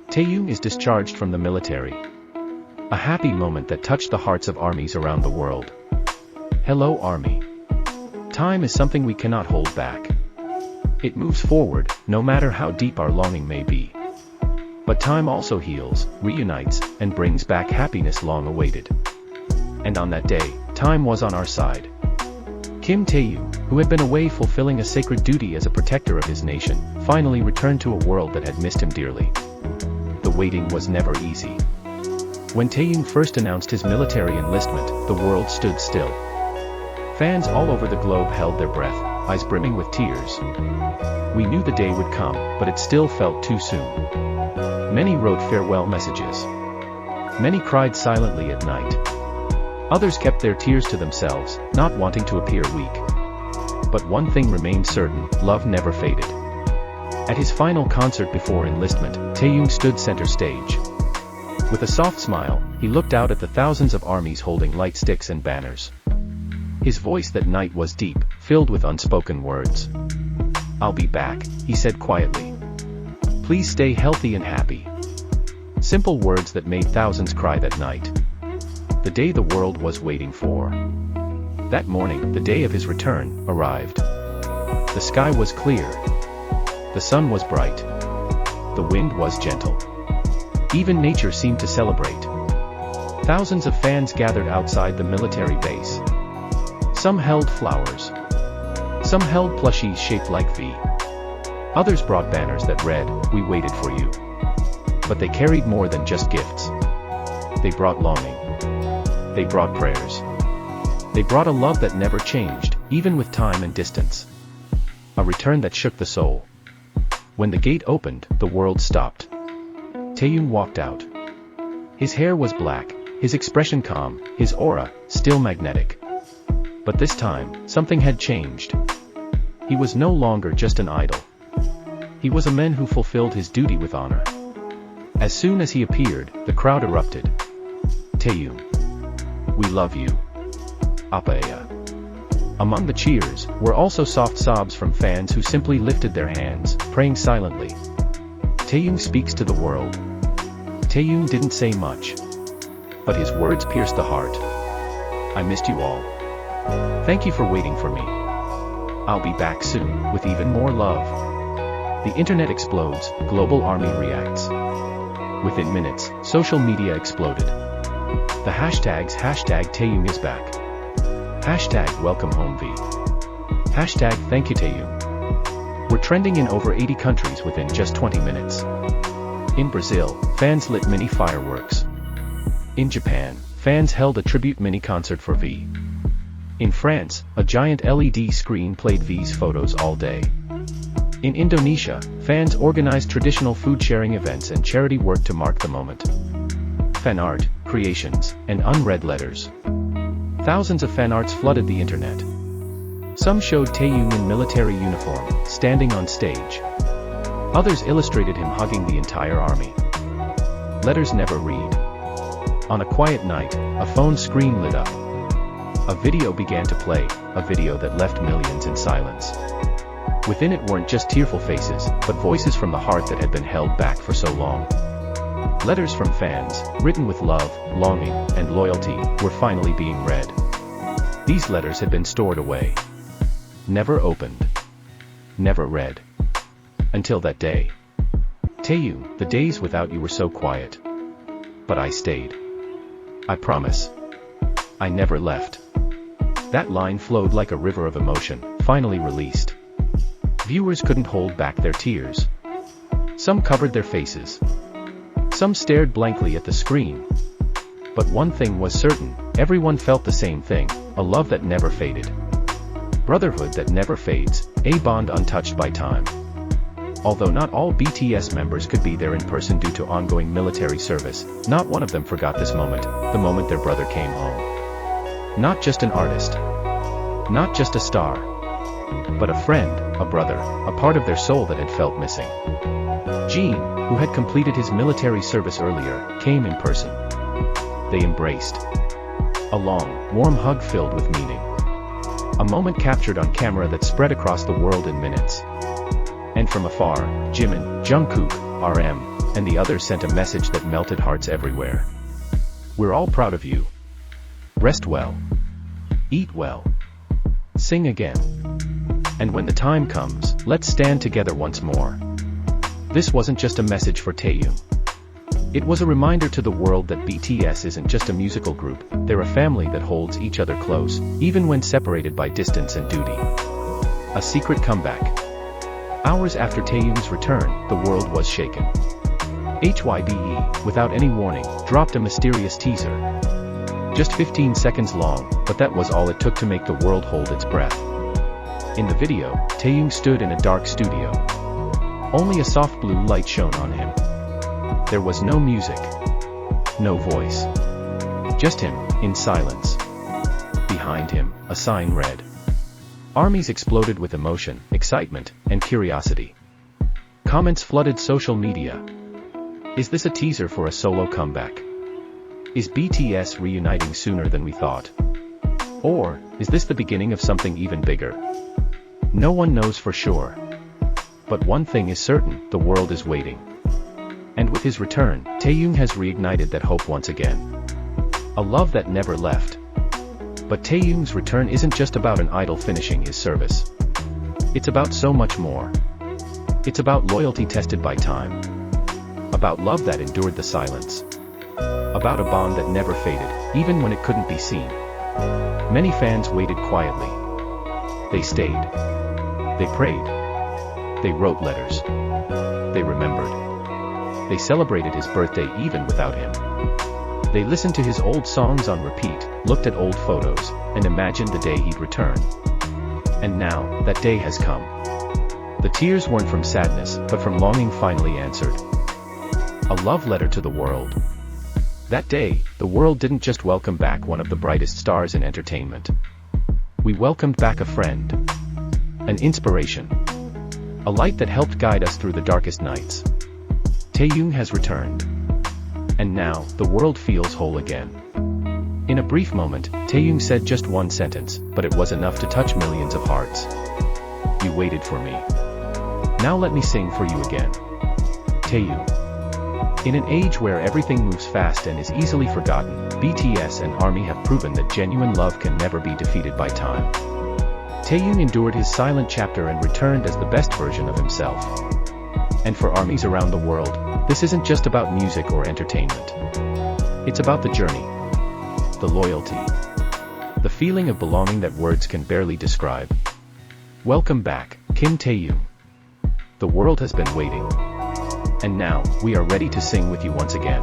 Taehyung is discharged from the military. A happy moment that touched the hearts of armies around the world. Hello, Army. Time is something we cannot hold back. It moves forward, no matter how deep our longing may be. But time also heals, reunites, and brings back happiness long awaited. And on that day, time was on our side. Kim Taehyung, who had been away fulfilling a sacred duty as a protector of his nation, finally returned to a world that had missed him dearly. The waiting was never easy. When Taehyung first announced his military enlistment, the world stood still. Fans all over the globe held their breath, eyes brimming with tears. We knew the day would come, but it still felt too soon. Many wrote farewell messages. Many cried silently at night. Others kept their tears to themselves, not wanting to appear weak. But one thing remained certain: love never faded. At his final concert before enlistment, Taehyung stood center stage. With a soft smile, he looked out at the thousands of armies holding light sticks and banners. His voice that night was deep, filled with unspoken words. "I'll be back," he said quietly. "Please stay healthy and happy." Simple words that made thousands cry that night. The day the world was waiting for. That morning, the day of his return, arrived. The sky was clear. The sun was bright. The wind was gentle. Even nature seemed to celebrate. Thousands of fans gathered outside the military base. Some held flowers. Some held plushies shaped like V. Others brought banners that read, "We waited for you." But they carried more than just gifts. They brought longing. They brought prayers. They brought a love that never changed, even with time and distance. A return that shook the soul. When the gate opened, the world stopped. Taehyung walked out. His hair was black, his expression calm, his aura still magnetic. But this time, something had changed. He was no longer just an idol. He was a man who fulfilled his duty with honor. As soon as he appeared, the crowd erupted. "Taehyung, we love you. Apaya." Among the cheers were also soft sobs from fans who simply lifted their hands, praying silently. Taehyung speaks to the world. Taehyung didn't say much. But his words pierced the heart. "I missed you all. Thank you for waiting for me. I'll be back soon, with even more love." The internet explodes, global army reacts. Within minutes, social media exploded. The hashtags #Taehyung is back. #welcome home V. #thank you Taehyung. Were trending in over 80 countries within just 20 minutes. In Brazil, fans lit mini fireworks. In Japan, fans held a tribute mini concert for V. In France, a giant LED screen played V's photos all day. In Indonesia, fans organized traditional food-sharing events and charity work to mark the moment. Fan art, creations, and unread letters. Thousands of fan arts flooded the internet. Some showed Taehyung in military uniform, standing on stage. Others illustrated him hugging the entire army. Letters never read. On a quiet night, a phone screen lit up. A video began to play, a video that left millions in silence. Within it weren't just tearful faces, but voices from the heart that had been held back for so long. Letters from fans, written with love, longing, and loyalty, were finally being read. These letters had been stored away. Never opened. Never read. Until that day. Taehyung, the days without you were so quiet. But I stayed. I promise. I never left. That line flowed like a river of emotion, finally released. Viewers couldn't hold back their tears. Some covered their faces. Some stared blankly at the screen. But one thing was certain, everyone felt the same thing, a love that never faded. Brotherhood that never fades, a bond untouched by time. Although not all BTS members could be there in person due to ongoing military service, not one of them forgot this moment, the moment their brother came home. Not just an artist. Not just a star. But a friend, a brother, a part of their soul that had felt missing. Jin, who had completed his military service earlier, came in person. They embraced. A long, warm hug filled with meaning. A moment captured on camera that spread across the world in minutes. And from afar, Jimin, Jungkook, RM, and the others sent a message that melted hearts everywhere. We're all proud of you. Rest well. Eat well. Sing again. And when the time comes, let's stand together once more. This wasn't just a message for Taehyung. It was a reminder to the world that BTS isn't just a musical group, they're a family that holds each other close, even when separated by distance and duty. A secret comeback. Hours after Taehyung's return, the world was shaken. HYBE, without any warning, dropped a mysterious teaser. Just 15 seconds long, but that was all it took to make the world hold its breath. In the video, Taehyung stood in a dark studio. Only a soft blue light shone on him. There was no music. No voice. Just him, in silence. Behind him, a sign read. Armies exploded with emotion, excitement, and curiosity. Comments flooded social media. Is this a teaser for a solo comeback? Is BTS reuniting sooner than we thought? Or, is this the beginning of something even bigger? No one knows for sure. But one thing is certain, the world is waiting. And with his return, Taehyung has reignited that hope once again. A love that never left. But Taehyung's return isn't just about an idol finishing his service. It's about so much more. It's about loyalty tested by time. About love that endured the silence. About a bond that never faded, even when it couldn't be seen. Many fans waited quietly. They stayed. They prayed. They wrote letters. They remembered. They celebrated his birthday even without him. They listened to his old songs on repeat, looked at old photos, and imagined the day he'd return. And now, that day has come. The tears weren't from sadness, but from longing finally answered. A love letter to the world. That day, the world didn't just welcome back one of the brightest stars in entertainment. We welcomed back a friend. An inspiration. A light that helped guide us through the darkest nights. Taehyung has returned. And now, the world feels whole again. In a brief moment, Taehyung said just one sentence, but it was enough to touch millions of hearts. You waited for me. Now let me sing for you again. Taehyung. In an age where everything moves fast and is easily forgotten, BTS and ARMY have proven that genuine love can never be defeated by time. Taehyung endured his silent chapter and returned as the best version of himself. And for armies around the world, this isn't just about music or entertainment. It's about the journey, the loyalty, the feeling of belonging that words can barely describe. Welcome back, Kim Taehyung. The world has been waiting. And now, we are ready to sing with you once again.